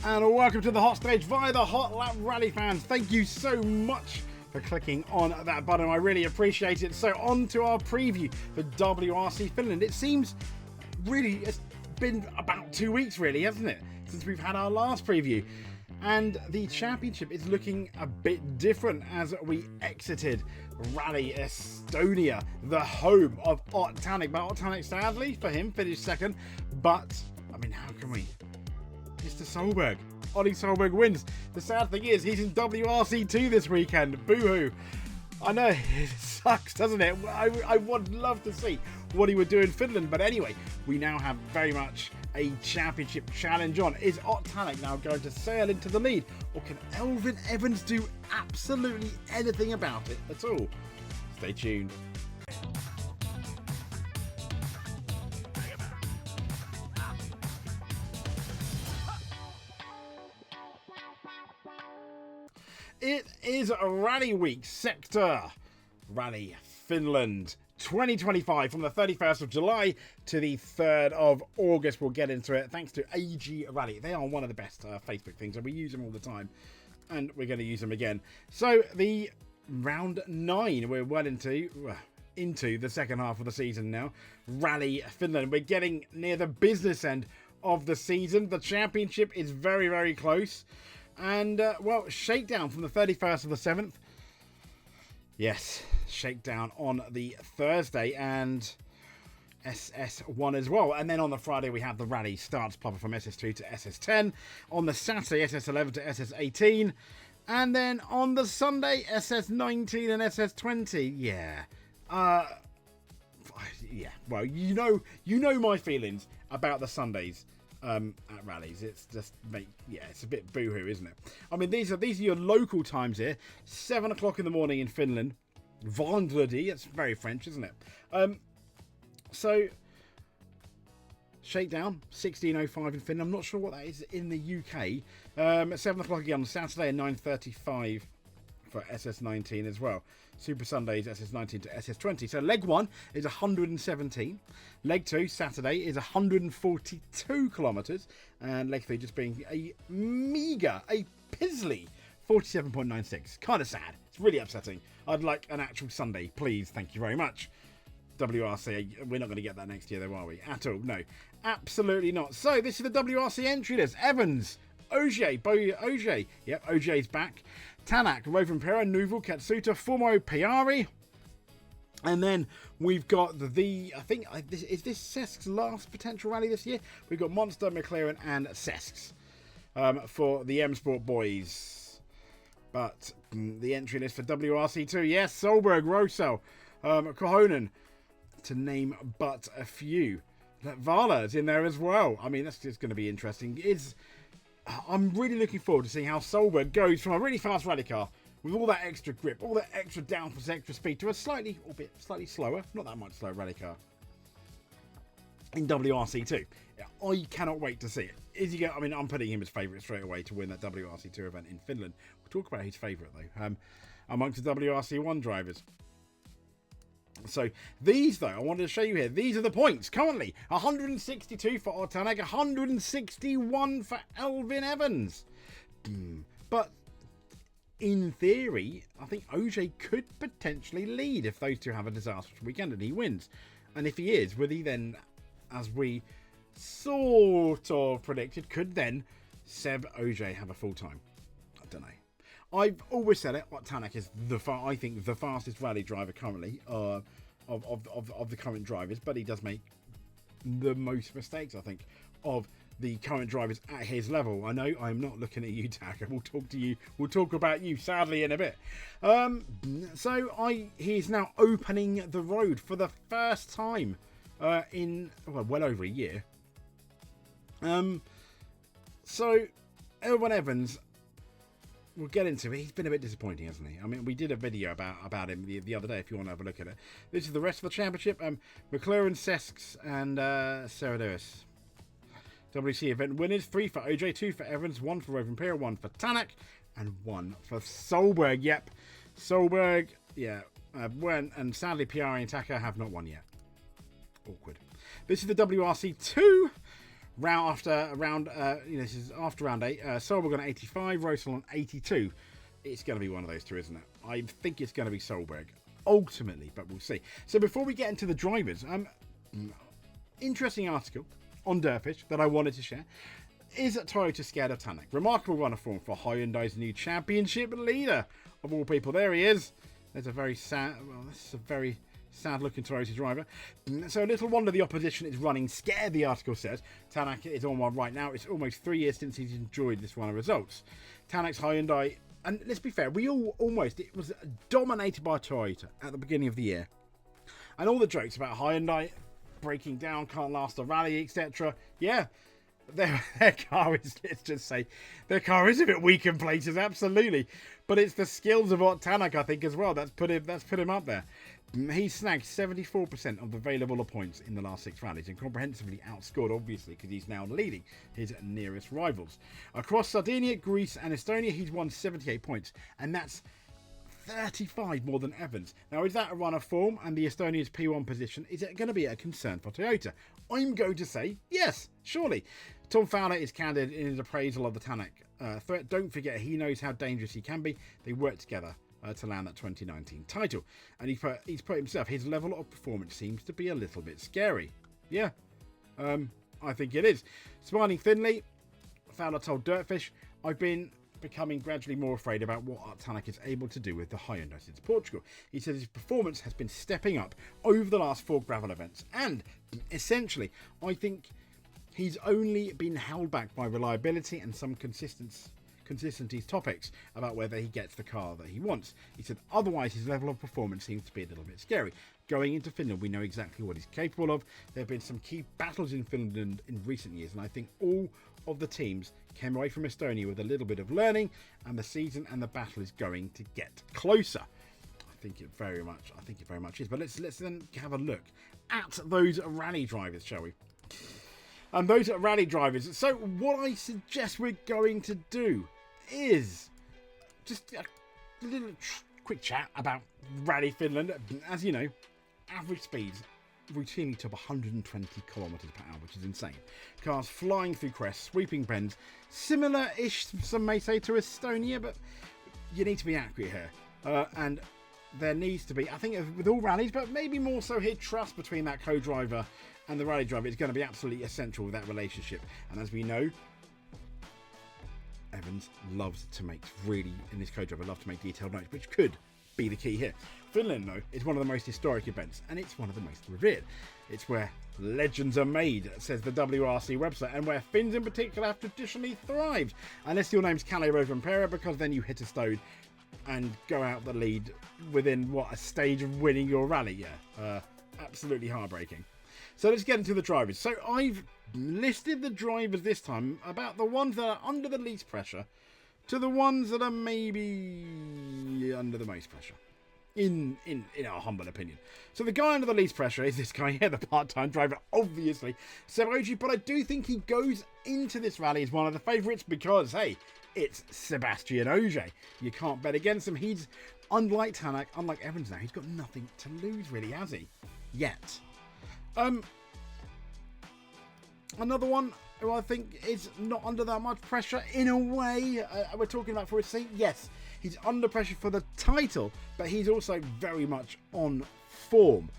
And welcome to the hot stage via the Hot Lap Rally fans. Thank you so much for clicking on that button. I really appreciate it. So on to our preview for WRC Finland. It seems really it's been about 2 weeks really, hasn't it, since we've had our last preview. And the championship is looking a bit different as we exited Rally Estonia, the home of Tanak. But Tanak, sadly for him, finished second. But I mean, how can we? Mr. Solberg. Ollie Solberg wins. The sad thing is, he's in WRC2 this weekend. Boo-hoo. I know, it sucks, doesn't it? I would love to see what he would do in Finland. But anyway, we now have very much a championship challenge on. Is Tanak now going to sail into the lead? Or can Elfyn Evans do absolutely anything about it at all? Stay tuned. It is Rally Week Sector Rally Finland 2025 from the 31st of July to the 3rd of August. We'll get into it thanks to AG Rally. They are one of the best Facebook things and we use them all the time and we're going to use them again. So the round 9, we're well into the second half of the season now. Rally Finland. We're getting near the business end of the season. The championship is very, very close. And, well, shakedown from the 31st of the 7th. Yes, shakedown on the Thursday and SS1 as well. And then on the Friday, we have the rally starts proper from SS2 to SS10. On the Saturday, SS11 to SS18. And then on the Sunday, SS19 and SS20. Yeah. Yeah, well, you know my feelings about the Sundays. At rallies, it's just it's a bit boohoo, isn't it? I mean, these are your local times here. 7 o'clock in the morning in Finland. Vendredi, it's very French, isn't it? So shakedown 16:05 in Finland. I'm not sure what that is in the UK. At 7 o'clock again on Saturday and 9:35 for SS19 as well. Super Sundays SS19 to SS20. So leg 1 is 117. Leg 2 Saturday is 142 kilometers, and leg 3 just being a pizzly 47.96. Kind of sad. It's really upsetting. I'd like an actual Sunday, please. Thank you very much. WRC, we're not going to get that next year though, are we? At all? No, absolutely not. So this is the WRC entry list. Evans, Ogier, yep, Ogier's back. Tanak, Rovanperä, Nuvel, Katsuta, Formo, Piari. And then we've got I think, is this Cessk's last potential rally this year? We've got Monster, McLaren and Cessk's for the M Sport boys. But the entry list for WRC2, yes, Solberg, Rosell, Kohonen, to name but a few. Vala is in there as well. I mean, that's just going to be interesting. I'm really looking forward to seeing how Solberg goes from a really fast rally car with all that extra grip, all that extra downforce, extra speed to a slightly slower, not that much slower rally car in WRC2. I cannot wait to see it. I mean, I'm putting him as favourite straight away to win that WRC2 event in Finland. We'll talk about his favourite though, amongst the WRC1 drivers. So these though, I wanted to show you here. These are the points currently: 162 for Tanak, 161 for Elfyn Evans. But in theory, I think OJ could potentially lead if those two have a disastrous weekend and he wins. And if he is, will he then, as we sort of predicted, could then Seb OJ have a full time? I don't know. I've always said it. Tanak is I think the fastest rally driver currently of the current drivers, but he does make the most mistakes, I think, of the current drivers at his level. I know I'm not looking at you, Tak. We'll talk to you. We'll talk about you sadly in a bit. He's now opening the road for the first time in well over a year. So Elfyn Evans. We'll get into it. He's been a bit disappointing, hasn't he? I mean, we did a video about him the other day, if you want to have a look at it. This is the rest of the championship. McLaren, Cessk's, and Serradouis. WC event winners: 3 for OJ, 2 for Evans, 1 for Rovanperä, 1 for Tanak, and 1 for Solberg. Yep, Solberg, yeah, and sadly Piari and Taka have not won yet. Awkward. This is the WRC2 This is after round 8. Solberg on 85, Rosal on 82. It's going to be one of those two, isn't it? I think it's going to be Solberg ultimately, but we'll see. So before we get into the drivers, interesting article on Dirtfish that I wanted to share. Is Toyota scared of Tanak? Remarkable run of form for Hyundai's new championship leader. Of all people, there he is. There's a very sad, this is a very sad-looking Toyota driver. So little wonder the opposition is running scared, the article says. Tanak is on one right now. It's almost 3 years since he's enjoyed this run of results. Tanak's Hyundai, and let's be fair, it was dominated by Toyota at the beginning of the year. And all the jokes about Hyundai breaking down, can't last a rally, etc. Yeah. Their car is, let's just say, their car is a bit weak in places, absolutely. But it's the skills of Tanak, I think, as well, that's put him up there. He snagged 74% of the available points in the last 6 rallies and comprehensively outscored, obviously, because he's now leading his nearest rivals. Across Sardinia, Greece and Estonia, he's won 78 points, and that's 35 more than Evans. Now, is that a run of form and the Estonia's P1 position? Is it going to be a concern for Toyota? I'm going to say yes, surely. Tom Fowler is candid in his appraisal of the Tanak threat. Don't forget, he knows how dangerous he can be. They worked together to land that 2019 title. And he's put himself, his level of performance seems to be a little bit scary. Yeah, I think it is. Smiling thinly, Fowler told Dirtfish, I've been becoming gradually more afraid about what Tanak is able to do with the Hyundai since Portugal. He says his performance has been stepping up over the last 4 gravel events, and essentially I think he's only been held back by reliability and some consistency topics about whether he gets the car that he wants. He said otherwise his level of performance seems to be a little bit scary. Going into Finland, we know exactly what he's capable of. There have been some key battles in Finland in recent years, and I think all of the teams came away from Estonia with a little bit of learning, and the season and the battle is going to get closer. I think it very much is. But let's then have a look at those rally drivers, shall we? And those rally drivers. So what I suggest we're going to do is just a little quick chat about Rally Finland. As you know, average speeds routinely top 120 kilometers per hour, which is insane. Cars flying through crests, sweeping bends, similar-ish, some may say, to Estonia, but you need to be accurate here. And there needs to be, I think with all rallies, but maybe more so here, trust between that co-driver and the rally driver is going to be absolutely essential with that relationship. And as we know, Evans loves to make in this co-driver, loves to make detailed notes, which could be the key here. Finland, though, is one of the most historic events, and it's one of the most revered. It's where legends are made, says the WRC website, and where Finns in particular have traditionally thrived. Unless your name's Kalle Rovanperä, because then you hit a stone and go out the lead within, a stage of winning your rally. Yeah, absolutely heartbreaking. So let's get into the drivers. So I've listed the drivers this time about the ones that are under the least pressure to the ones that are maybe under the most pressure, in our humble opinion. So the guy under the least pressure is this guy here, the part-time driver, obviously, Sebastian, but I do think he goes into this rally as one of the favourites because, hey, it's Sebastian Ogier. You can't bet against him. He's, unlike Tanak, unlike Evans now, he's got nothing to lose, really, has he? Yet. Another one who I think is not under that much pressure in a way. We're talking about for a seat. Yes, he's under pressure for the title, but he's also very much on form.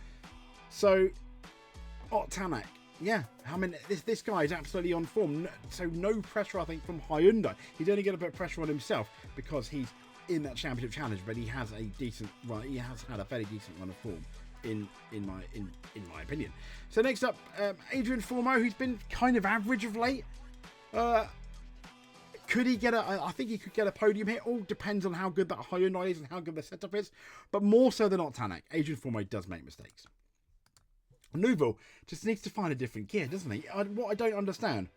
So, Tanak, yeah, I mean, this guy is absolutely on form. So no pressure, I think, from Hyundai. He's only going to put pressure on himself because he's in that championship challenge, but he has a decent run. He has had a fairly decent run of form. In my opinion. So next up, Adrian Formeau, who's been kind of average of late. Could he get I think he could get a podium here. All depends on how good that Hyundai is and how good the setup is. But more so than not Tanak, Adrian Formeau does make mistakes. Neuville just needs to find a different gear, doesn't he? What I don't understand.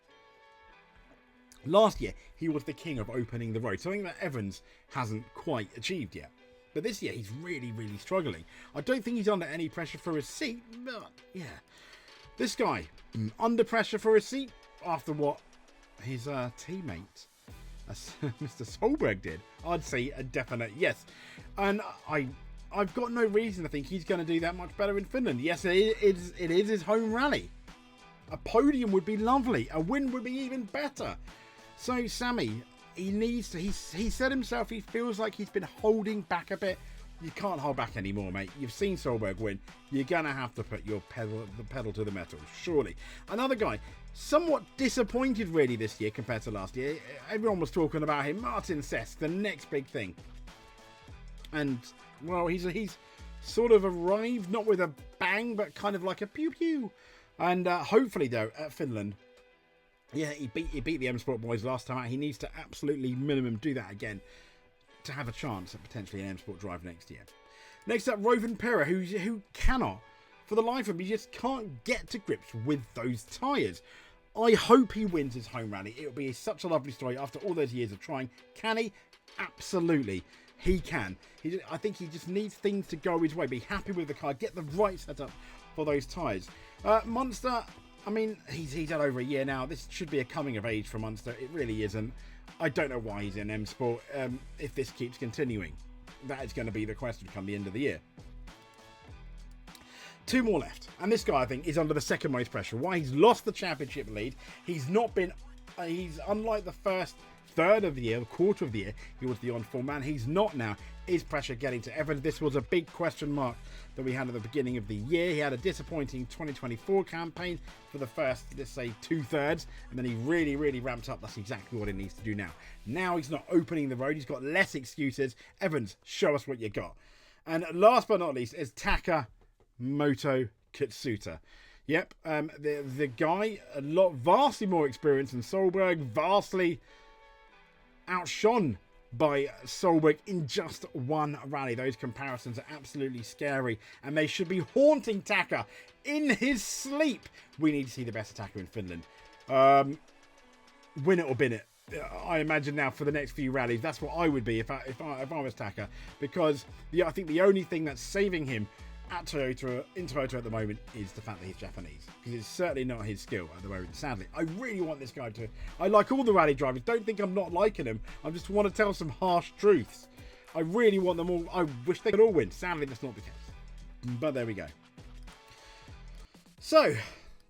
Last year, he was the king of opening the road. Something that Evans hasn't quite achieved yet. But this year, he's really, really struggling. I don't think he's under any pressure for his seat, but yeah. This guy, under pressure for his seat after what his teammate, Mr. Solberg, did. I'd say a definite yes. And I've got no reason to think he's going to do that much better in Finland. Yes, it is his home rally. A podium would be lovely. A win would be even better. So Sammy, he needs to. He said himself he feels like he's been holding back a bit. You can't hold back anymore, mate. You've seen Solberg win. You're gonna have to put your pedal to the metal, surely. Another guy, somewhat disappointed really this year compared to last year. Everyone was talking about him. Martin Sesk, the next big thing. And well, he's sort of arrived, not with a bang, but kind of like a pew pew. And hopefully, though, at Finland, yeah, he beat the M Sport boys last time out. He needs to absolutely minimum do that again to have a chance at potentially an M Sport drive next year. Next up, Rovan Pera, who cannot, for the life of me, just can't get to grips with those tyres. I hope he wins his home rally. It will be such a lovely story after all those years of trying. Can he? Absolutely. He can. I think he just needs things to go his way. Be happy with the car. Get the right setup for those tyres. Munster, I mean, he's had over a year now. This should be a coming of age for Munster. It really isn't. I don't know why he's in M Sport if this keeps continuing. That is going to be the question come the end of the year. Two more left. And this guy, I think, is under the second most pressure. Why? He's lost the championship lead. He's not been... he's unlike the first third of the year, the quarter of the year, he was the on-form man. He's not now. Is pressure getting to Evans? This was a big question mark that we had at the beginning of the year. He had a disappointing 2024 campaign for the first, let's say, 2/3, and then he really ramped up. That's exactly what he needs to do now. Now he's not opening the road. He's got less excuses. Evans, show us what you got. And last but not least is Taka Moto Katsuta. Yep, the guy, vastly more experienced than Solberg, vastly outshone by Solberg in just one rally. Those comparisons are absolutely scary, and they should be haunting Taka in his sleep. We need to see the best attacker in Finland. Win it or bin it. I imagine now for the next few rallies, that's what I would be if I was Taka, because I think the only thing that's saving him in Toyota at the moment is the fact that he's Japanese, because it's certainly not his skill at the moment, sadly. I really want this guy to... I like all the rally drivers. Don't think I'm not liking him. I just want to tell some harsh truths. I really want them all... I wish they could all win. Sadly, that's not the case. But there we go. So,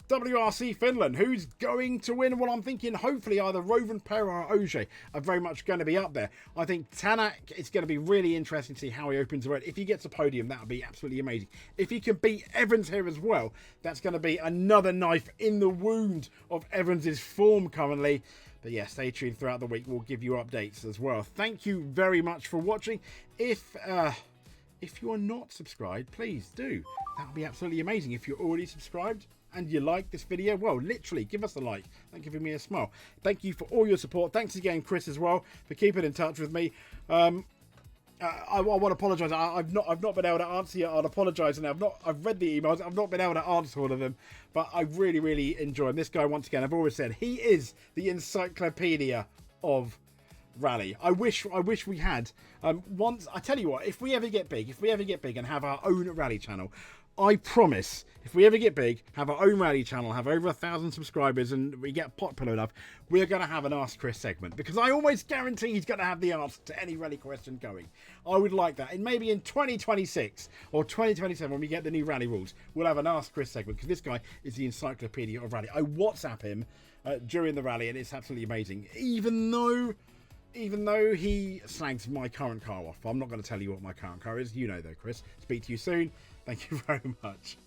WRC Finland, who's going to win? Well, I'm thinking hopefully either Rovan Pera or Ogier are very much going to be up there. I think Tanak, it's going to be really interesting to see how he opens the road. If he gets a podium, that would be absolutely amazing. If he can beat Evans here as well, that's going to be another knife in the wound of Evans's form currently. But yeah, stay tuned throughout the week. We'll give you updates as well. Thank you very much for watching. If you are not subscribed, please do. That would be absolutely amazing. If you're already subscribed and you like this video, well, literally give us a like. Thank you for giving me a smile. Thank you for all your support. Thanks again, Chris, as well, for keeping in touch with me. I want to apologise. I've not been able to answer you. I'll apologise, and I've read the emails. I've not been able to answer all of them, but I really enjoy him. This guy, once again, I've always said he is the encyclopedia of rally. I wish we had. Once, I tell you what, if we ever get big and have our own rally channel, I promise, if we ever get big, have our own rally channel, have over 1,000 subscribers, and we get popular enough, we're going to have an Ask Chris segment, because I always guarantee he's going to have the answer to any rally question going. I would like that. And maybe in 2026 or 2027, when we get the new rally rules, we'll have an Ask Chris segment, because this guy is the encyclopedia of rally. I WhatsApp him during the rally, and it's absolutely amazing. Even though he slags my current car off. I'm not going to tell you what my current car is. You know though, Chris. Speak to you soon. Thank you very much.